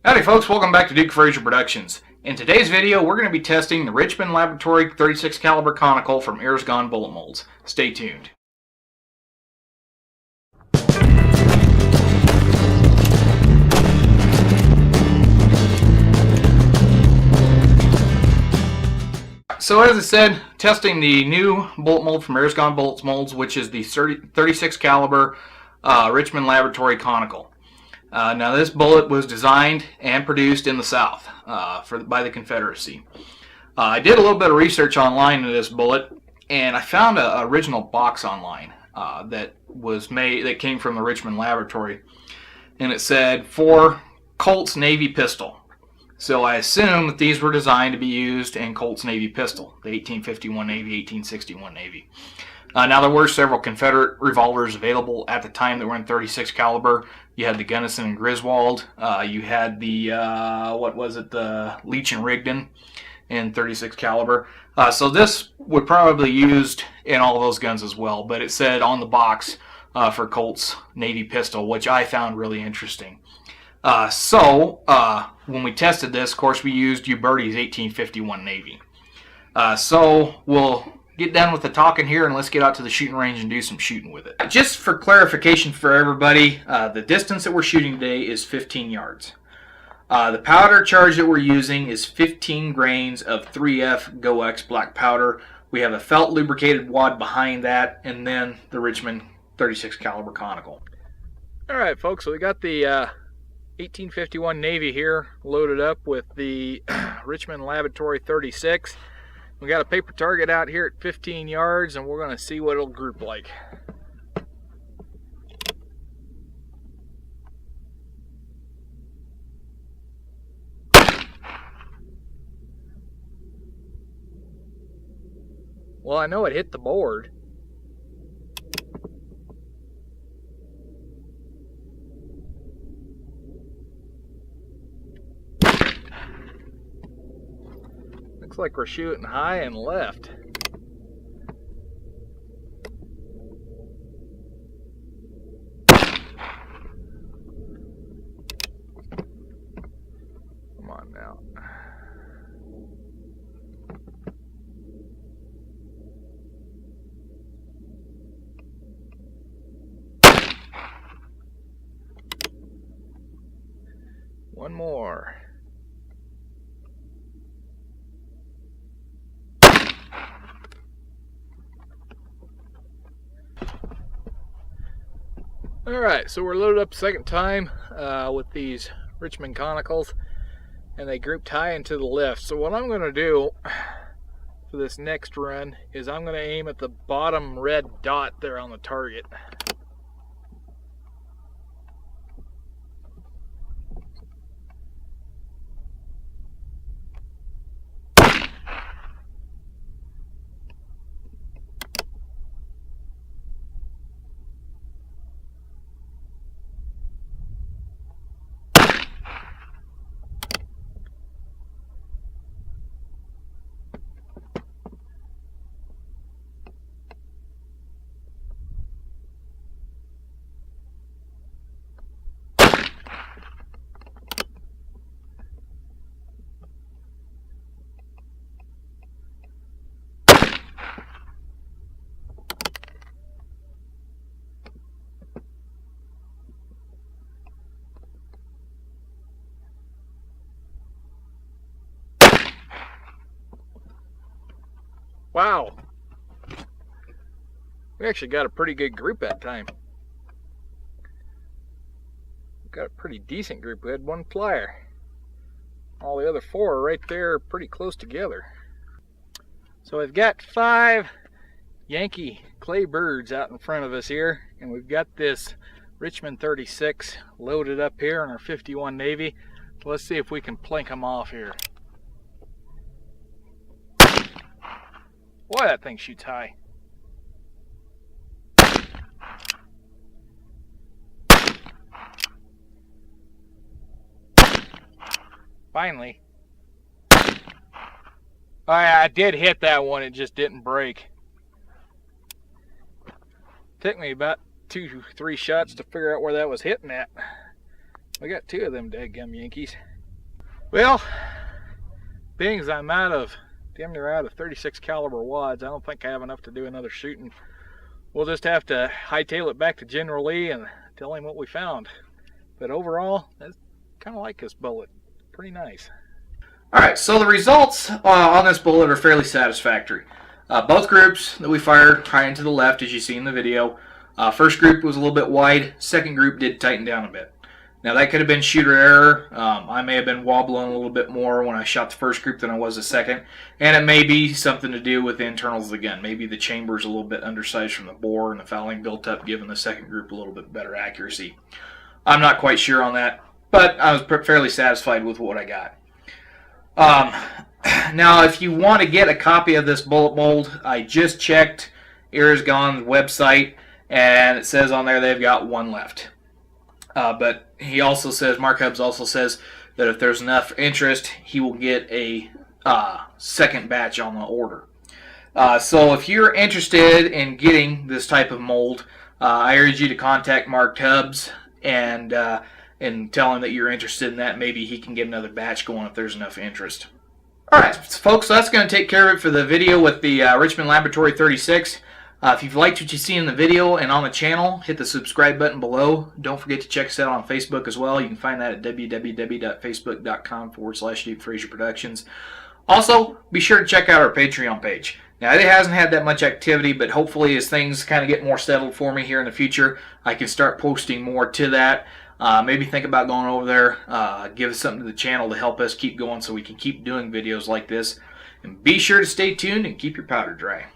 Howdy folks, welcome back to Duke Frazier Productions. In today's video, we're going to be testing the Richmond Laboratory 36 caliber Conical from Ears Gone bullet molds. Stay tuned. So as I said, testing the new bullet mold from Ears Gone bullet molds, which is the 36 caliber Richmond Laboratory Conical. Now this bullet was designed and produced in the South by the Confederacy. I did a little bit of research online into this bullet, and I found an original box online that came from the Richmond Laboratory, and it said for Colt's Navy pistol. So I assume that these were designed to be used in Colt's Navy pistol, the 1851 Navy, 1861 Navy. Now there were several Confederate revolvers available at the time that were in 36 caliber. You had the Gunnison and Griswold. You had the the Leech and Rigdon in 36 caliber. So this would probably be used in all of those guns as well. But it said on the box for Colt's Navy pistol, which I found really interesting. When we tested this, of course, we used Uberti's 1851 Navy. So we'll get done with the talking here and let's get out to the shooting range and do some shooting with it. Just for clarification for everybody, the distance that we're shooting today is 15 yards. The powder charge that we're using is 15 grains of 3F GO-X black powder. We have a felt lubricated wad behind that, and then the Richmond 36 caliber Conical. Alright folks, so we got the 1851 Navy here loaded up with the Richmond Laboratory 36. We got a paper target out here at 15 yards, and we're going to see what it'll group like. Well, I know it hit the board. Looks like we're shooting high and left. Come on now. One more. Alright, so we're loaded up a second time with these Richmond Conicals, and they grouped high and to the left. So what I'm going to do for this next run is I'm going to aim at the bottom red dot there on the target. Wow, we actually got a pretty good group that time. We got a pretty decent group. We had one flyer. All the other four are right there pretty close together. So we've got 5 Yankee clay birds out in front of us here, and we've got this Richmond 36 loaded up here in our 51 Navy. So let's see if we can plink them off here. Boy, that thing shoots high. Finally. Oh yeah, I did hit that one, it just didn't break. Took me about 2-3 shots to figure out where that was hitting at. We got 2 of them dadgum Yankees. Well, being as I'm damn near out of 36 caliber wads, I don't think I have enough to do another shooting. We'll just have to hightail it back to General Lee and tell him what we found. But overall, I kind of like this bullet. Pretty nice. Alright, so the results on this bullet are fairly satisfactory. Both groups that we fired high and to the left, as you see in the video. First group was a little bit wide. Second group did tighten down a bit. Now that could have been shooter error. I may have been wobbling a little bit more when I shot the first group than I was the second. And it may be something to do with the internals of the gun. Maybe the chamber's a little bit undersized from the bore and the fouling built up, giving the second group a little bit better accuracy. I'm not quite sure on that, but I was fairly satisfied with what I got. Now, if you want to get a copy of this bullet mold, I just checked Airgon's website, and it says on there they've got one left. But he also says, Mark Hubbs also says that if there's enough interest, he will get a second batch on the order. So if you're interested in getting this type of mold, I urge you to contact Mark Hubbs and tell him that you're interested in that. Maybe he can get another batch going if there's enough interest. Alright, folks, so that's going to take care of it for the video with the Richmond Laboratory 36. If you've liked what you see in the video and on the channel, hit the subscribe button below. Don't forget to check us out on Facebook as well. You can find that at www.facebook.com/Duke Frazier Productions. Also, be sure to check out our Patreon page. Now, it hasn't had that much activity, but hopefully as things kind of get more settled for me here in the future, I can start posting more to that. Maybe think about going over there, give us something to the channel to help us keep going so we can keep doing videos like this. And be sure to stay tuned and keep your powder dry.